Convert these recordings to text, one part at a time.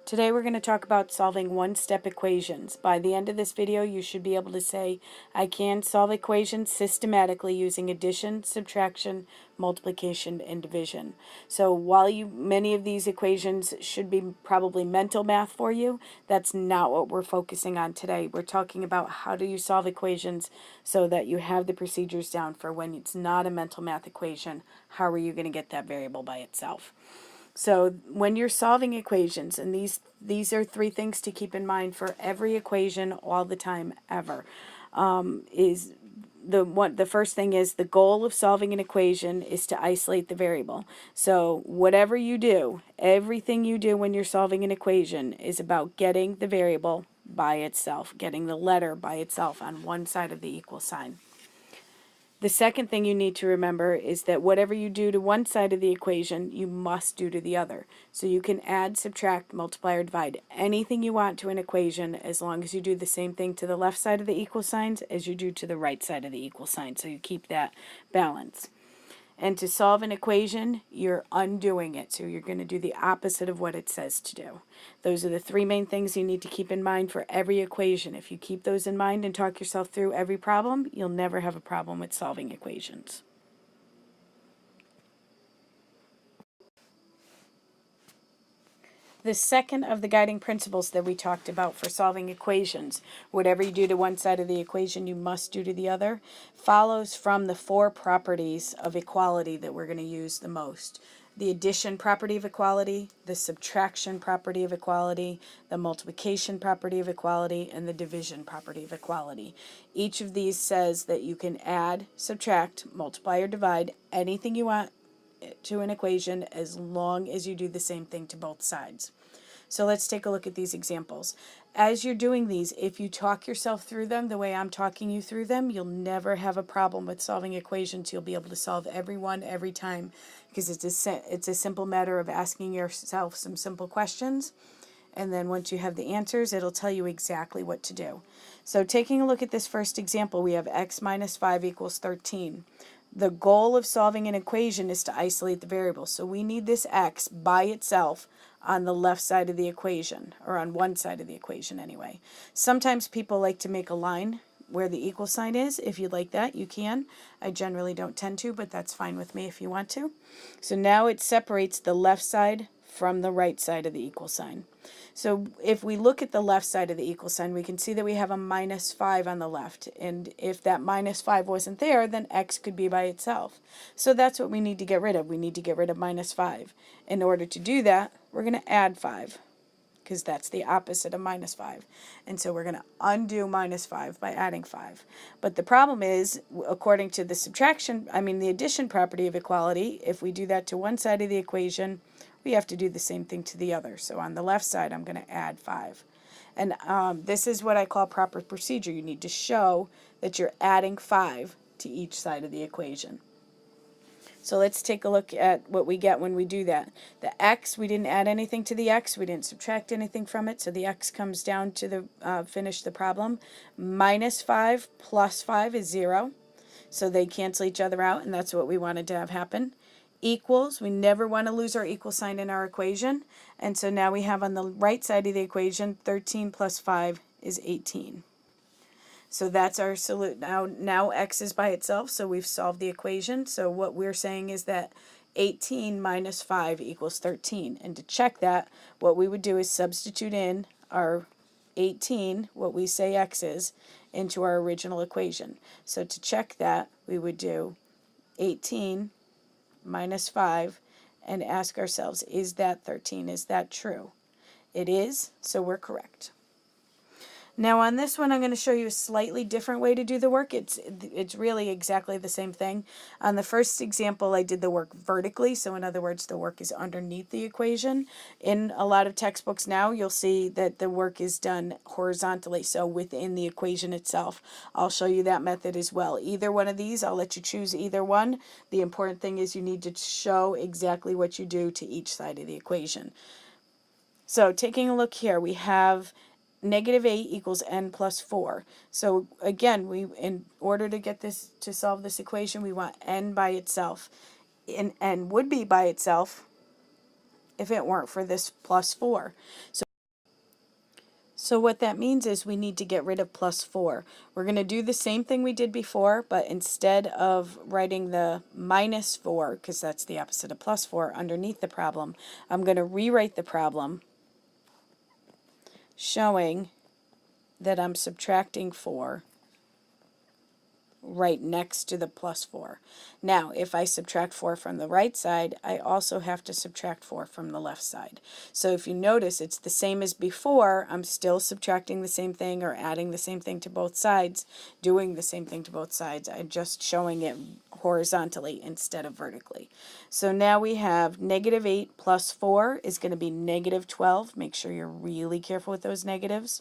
Today we're going to talk about solving one-step equations. By the end of this video, you should be able to say, I can solve equations systematically using addition, subtraction, multiplication, and division. So while many of these equations should be probably mental math for you, that's not what we're focusing on today. We're talking about how do you solve equations so that you have the procedures down for when it's not a mental math equation. How are you going to get that variable by itself? So when you're solving equations, and these are three things to keep in mind for every equation all the time ever, is the first thing is the goal of solving an equation is to isolate the variable. So whatever you do, everything you do when you're solving an equation is about getting the variable by itself, getting the letter by itself on one side of the equal sign. The second thing you need to remember is that whatever you do to one side of the equation, you must do to the other. So you can add, subtract, multiply, or divide anything you want to an equation as long as you do the same thing to the left side of the equal signs as you do to the right side of the equal sign. So you keep that balance. And to solve an equation, you're undoing it. So you're going to do the opposite of what it says to do. Those are the three main things you need to keep in mind for every equation. If you keep those in mind and talk yourself through every problem, you'll never have a problem with solving equations. The second of the guiding principles that we talked about for solving equations, whatever you do to one side of the equation, you must do to the other, follows from the four properties of equality that we're going to use the most. The addition property of equality, the subtraction property of equality, the multiplication property of equality, and the division property of equality. Each of these says that you can add, subtract, multiply, or divide anything you want to an equation as long as you do the same thing to both sides. So let's take a look at these examples. As you're doing these, if you talk yourself through them the way I'm talking you through them, you'll never have a problem with solving equations. You'll be able to solve every one every time because it's a simple matter of asking yourself some simple questions. And then once you have the answers, it'll tell you exactly what to do. So taking a look at this first example, we have x minus 5 equals 13. The goal of solving an equation is to isolate the variable. So we need this x by itself on the left side of the equation, or on one side of the equation anyway. Sometimes people like to make a line where the equal sign is. If you'd like that, you can. I generally don't tend to, but that's fine with me if you want to. So now it separates the left side from the right side of the equal sign. So if we look at the left side of the equal sign, we can see that we have a minus 5 on the left. And if that minus 5 wasn't there, then x could be by itself. So that's what we need to get rid of. We need to get rid of minus 5. In order to do that, we're going to add 5, because that's the opposite of minus 5. And so we're going to undo minus 5 by adding 5. But the problem is, according to the addition property of equality, if we do that to one side of the equation, we have to do the same thing to the other. So on the left side, I'm going to add 5. And this is what I call proper procedure. You need to show that you're adding 5 to each side of the equation. So let's take a look at what we get when we do that. The x, we didn't add anything to the x. We didn't subtract anything from it. So the x comes down to finish the problem. Minus 5 plus 5 is 0. So they cancel each other out, and that's what we wanted to have happen. Equals, we never want to lose our equal sign in our equation. And so now we have on the right side of the equation, 13 plus 5 is 18. So that's our solution. Now x is by itself, so we've solved the equation. So what we're saying is that 18 minus 5 equals 13. And to check that, what we would do is substitute in our 18, what we say x is, into our original equation. So to check that, we would do 18 minus 5 and ask ourselves, is that 13? Is that true? It is, so we're correct. Now on this one, I'm going to show you a slightly different way to do the work. It's really exactly the same thing. On the first example, I did the work vertically, so in other words, the work is underneath the equation. In a lot of textbooks now, you'll see that the work is done horizontally, so within the equation itself. I'll show you that method as well. Either one of these, I'll let you choose either one. The important thing is you need to show exactly what you do to each side of the equation. So taking a look here, we have negative 8 equals n plus 4. So again, in order to get this to solve this equation, we want n by itself. And n would be by itself if it weren't for this plus 4. So So what that means is we need to get rid of plus 4. We're going to do the same thing we did before, but instead of writing the minus 4, because that's the opposite of plus 4, underneath the problem, I'm going to rewrite the problem showing that I'm subtracting 4 right next to the plus 4. Now, if I subtract 4 from the right side, I also have to subtract 4 from the left side. So if you notice, it's the same as before. I'm still subtracting the same thing or adding the same thing to both sides, doing the same thing to both sides. I'm just showing it horizontally instead of vertically. So now we have negative 8 plus 4 is going to be negative 12. Make sure you're really careful with those negatives.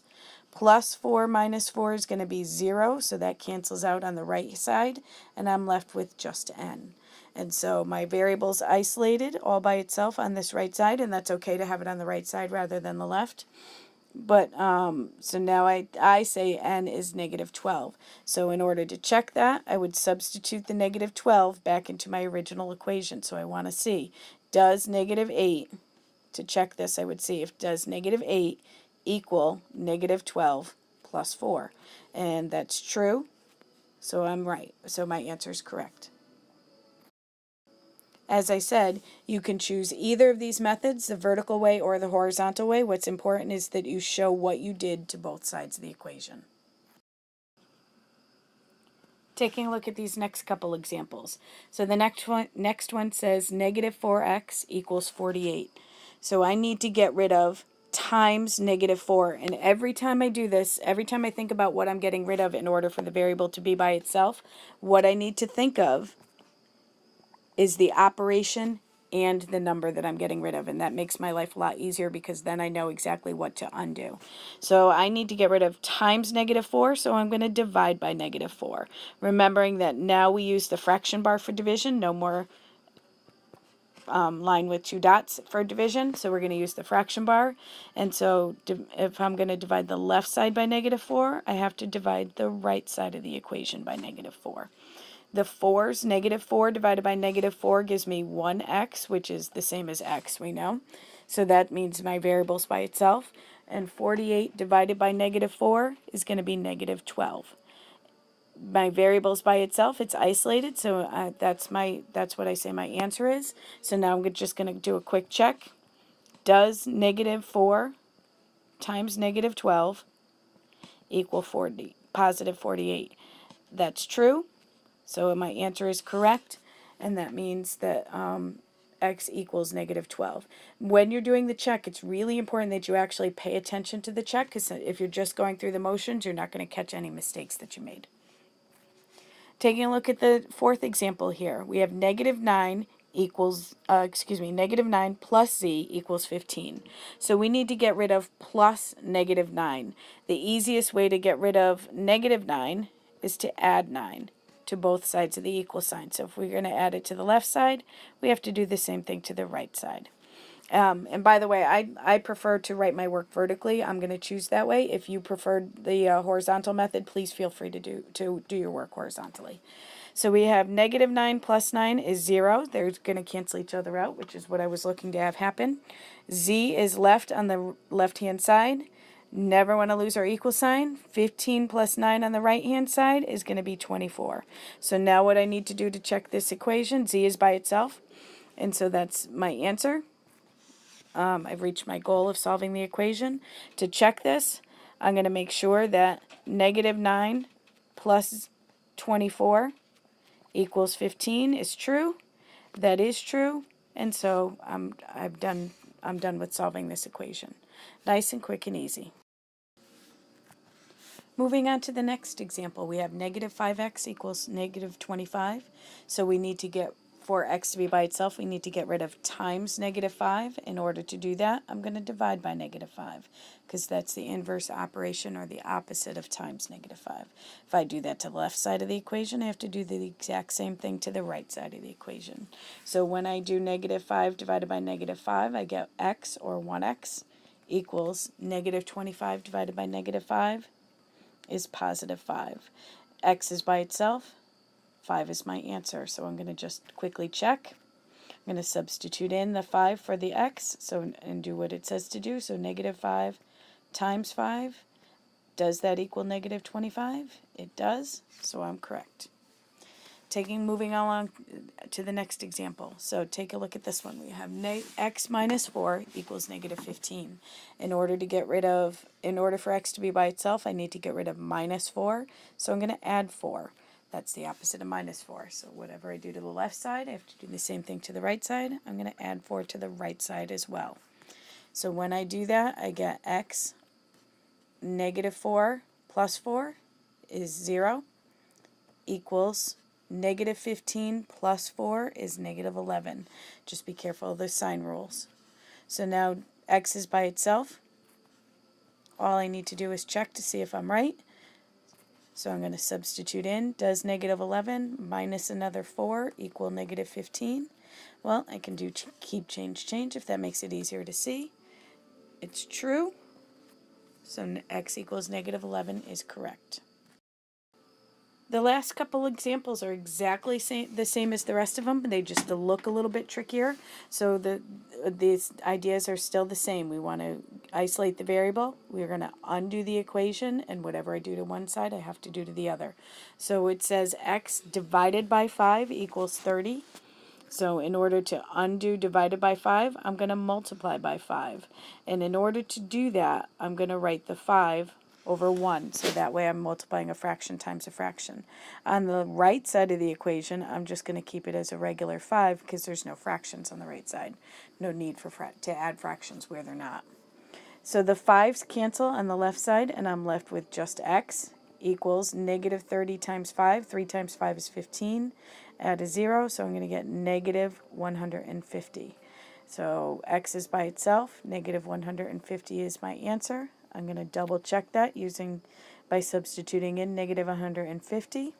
Plus 4 minus 4 is going to be 0, so that cancels out on the right side, and I'm left with just n. And so my variable's isolated all by itself on this right side, and that's okay to have it on the right side rather than the left. But so now I say n is negative 12. So in order to check that, I would substitute the negative 12 back into my original equation. So I want to see, does negative 8, to check this, I would see if does negative 8 equal negative 12 plus 4. And that's true, so I'm right. So my answer is correct. As I said, you can choose either of these methods, the vertical way or the horizontal way. What's important is that you show what you did to both sides of the equation. Taking a look at these next couple examples. So the next one says negative 4x equals 48. So I need to get rid of times negative 4. And every time I do this, every time I think about what I'm getting rid of in order for the variable to be by itself, what I need to think of is the operation and the number that I'm getting rid of. And that makes my life a lot easier because then I know exactly what to undo. So I need to get rid of times negative 4, so I'm going to divide by negative 4. Remembering that now we use the fraction bar for division, no more line with 2 dots for division, so we're going to use the fraction bar. And so if I'm going to divide the left side by negative 4, I have to divide the right side of the equation by negative 4. The 4's negative 4 divided by negative 4 gives me 1x, which is the same as x, we know. So that means my variable's by itself. And 48 divided by negative 4 is going to be negative 12. My variable's by itself, it's isolated, so that's what I say my answer is. So now I'm just going to do a quick check. Does negative 4 times negative 12 equal positive 48? That's true. So my answer is correct, and that means that x equals negative 12. When you're doing the check, it's really important that you actually pay attention to the check, because if you're just going through the motions, you're not going to catch any mistakes that you made. Taking a look at the fourth example here, we have negative 9 negative 9 plus z equals 15. So we need to get rid of plus negative 9. The easiest way to get rid of negative 9 is to add 9 to both sides of the equal sign. So if we're going to add it to the left side, we have to do the same thing to the right side. And by the way, I prefer to write my work vertically. I'm going to choose that way. If you prefer the horizontal method, please feel free to do your work horizontally. So we have negative 9 plus 9 is 0. They're going to cancel each other out, which is what I was looking to have happen. Z is left on the left-hand side. Never want to lose our equal sign. 15 plus 9 on the right-hand side is going to be 24. So now what I need to do to check this equation, Z is by itself. And so that's my answer. I've reached my goal of solving the equation. To check this, I'm going to make sure that negative 9 plus 24 equals 15 is true. That is true. And so I'm done with solving this equation. Nice and quick and easy. Moving on to the next example, we have negative 5x equals negative 25. So we need to get, for x to be by itself, we need to get rid of times negative 5. In order to do that, I'm going to divide by negative 5, because that's the inverse operation, or the opposite of times negative 5. If I do that to the left side of the equation, I have to do the exact same thing to the right side of the equation. So when I do negative 5 divided by negative 5, I get x, or 1x, equals negative 25 divided by negative 5 is positive 5. X is by itself. 5 is my answer. So I'm going to just quickly check. I'm going to substitute in the 5 for the x, and do what it says to do. So negative 5 times 5. Does that equal negative 25? It does, so I'm correct. Moving along to the next example. So take a look at this one. We have x minus 4 equals negative 15. In order for x to be by itself, I need to get rid of minus 4. So I'm going to add 4. That's the opposite of minus 4. So whatever I do to the left side, I have to do the same thing to the right side. I'm going to add 4 to the right side as well. So when I do that, I get x negative 4 plus 4 is 0 equals negative 15 plus 4 is negative 11. Just be careful of the sign rules. So now x is by itself. All I need to do is check to see if I'm right. So I'm going to substitute in, does negative 11 minus another 4 equal negative 15? Well, I can do keep, change if that makes it easier to see. It's true. So x equals negative 11 is correct. The last couple examples are exactly the same as the rest of them, but they just look a little bit trickier. So these ideas are still the same. We want to isolate the variable. We're going to undo the equation, and whatever I do to one side, I have to do to the other. So it says x divided by 5 equals 30. So in order to undo divided by 5, I'm going to multiply by 5. And in order to do that, I'm going to write the 5 over 1. So that way I'm multiplying a fraction times a fraction. On the right side of the equation, I'm just going to keep it as a regular 5 because there's no fractions on the right side. No need to add fractions where they're not. So the 5's cancel on the left side, and I'm left with just x equals negative 30 times 5. 3 times 5 is 15. Add a 0, so I'm going to get negative 150. So x is by itself. Negative 150 is my answer. I'm going to double check that by substituting in negative 150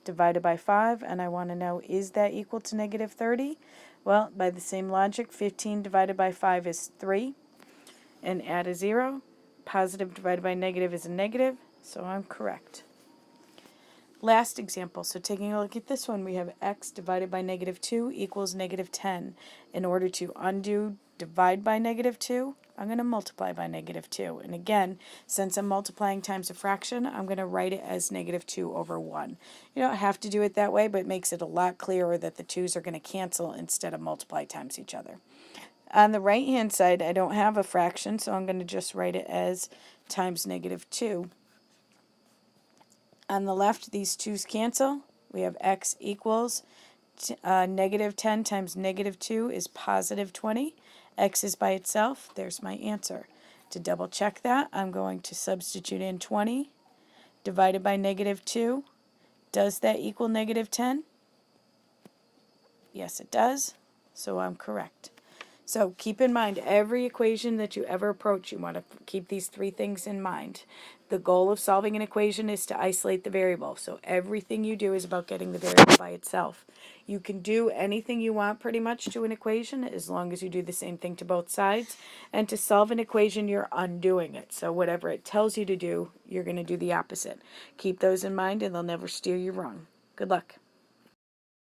divided by 5, and I want to know, is that equal to negative 30? Well, by the same logic, 15 divided by 5 is 3, and add a 0. Positive divided by negative is a negative, so I'm correct. Last example, so taking a look at this one, we have x divided by negative 2 equals negative 10. In order to undo divide by negative 2, I'm going to multiply by negative 2. And again, since I'm multiplying times a fraction, I'm going to write it as negative 2 over 1. You don't have to do it that way, but it makes it a lot clearer that the 2's are going to cancel instead of multiply times each other. On the right-hand side, I don't have a fraction, so I'm going to just write it as times negative 2. On the left, these 2's cancel. We have x equals negative 10 times negative 2 is positive 20. X is by itself. There's my answer. To double check that, I'm going to substitute in 20 divided by negative 2. Does that equal negative 10? Yes, it does. So I'm correct. So keep in mind, every equation that you ever approach, you want to keep these 3 things in mind. The goal of solving an equation is to isolate the variable. So everything you do is about getting the variable by itself. You can do anything you want pretty much to an equation as long as you do the same thing to both sides. And to solve an equation, you're undoing it. So whatever it tells you to do, you're going to do the opposite. Keep those in mind and they'll never steer you wrong. Good luck.